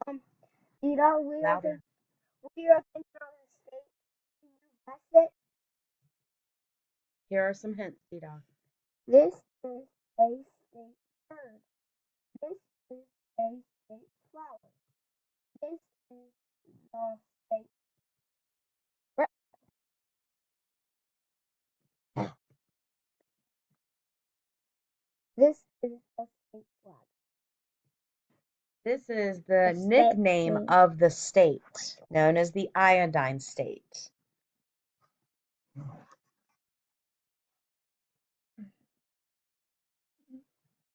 Dita, Louder. we are thinking of a state. Can you guess it? Here are some hints, Dita. This is a state bird. This is a state flower. This is the state. This is the state flag. This is the The state nickname name. of the state, known as the Iodine State.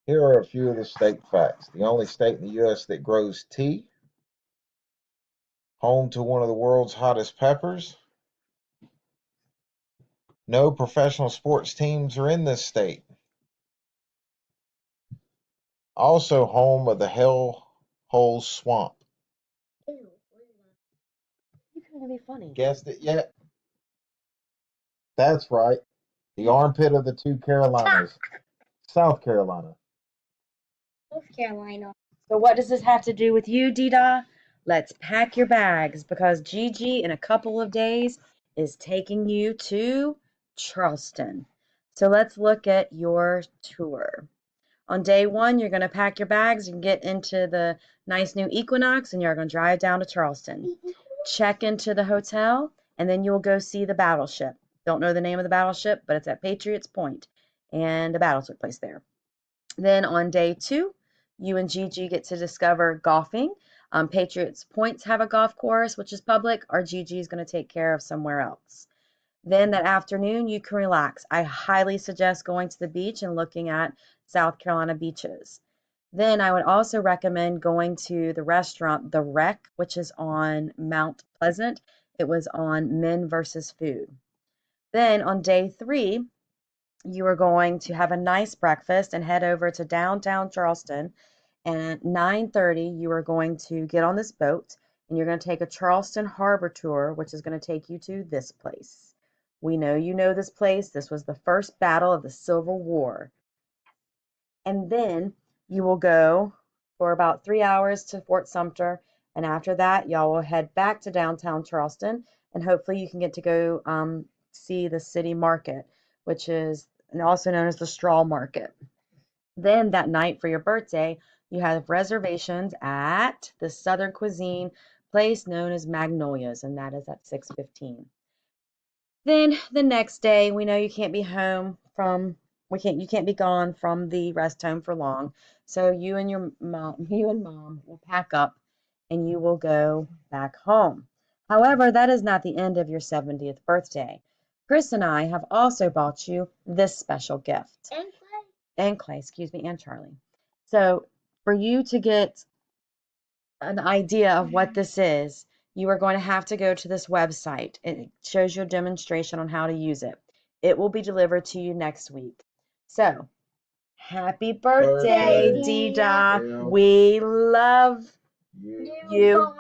Here are a few of the state facts. The only state in the U.S. that grows tea, home to one of the world's hottest peppers. No professional sports teams are in this state. Also home of the Hell Hole Swamp. Ew. You're trying to be funny. Guessed it yet? That's right. The armpit of the two Carolinas. South Carolina. North Carolina. So what does this have to do with you, Dida? Let's pack your bags because Gigi in a couple of days is taking you to Charleston. So let's look at your tour. On day one, you're going to pack your bags and get into the nice new Equinox and you're going to drive down to Charleston. Check into the hotel and then you'll go see the battleship. Don't know the name of the battleship, but it's at Patriots Point and the battle took place there. Then on day two, you and Gigi get to discover golfing. Patriots Points have a golf course, which is public, or Gigi is going to take care of somewhere else. Then that afternoon, you can relax. I highly suggest going to the beach and looking at South Carolina beaches. Then I would also recommend going to the restaurant, The Wreck, which is on Mount Pleasant. It was on Men versus Food. Then on day three, you are going to have a nice breakfast and head over to downtown Charleston. And at 9:30, you are going to get on this boat and you're going to take a Charleston Harbor tour, which is going to take you to this place. We know you know this place. This was the first battle of the Civil War. And then you will go for about 3 hours to Fort Sumter. And after that, y'all will head back to downtown Charleston. And hopefully you can get to go see the city market, which is also known as the straw market. Then that night for your birthday, you have reservations at the Southern Cuisine place known as Magnolias, and that is at 6:15. Then the next day, we know you can't be home from you can't be gone from the rest home for long. So you and your mom, you and mom will pack up and you will go back home. However, that is not the end of your 70th birthday. Chris and I have also bought you this special gift. And Clay, excuse me, and Charlie. So for you to get an idea of what this is, you are going to have to go to this website. It shows you a demonstration on how to use it. It will be delivered to you next week. So, happy birthday, Birthday. Dida. Yeah. We love You. you.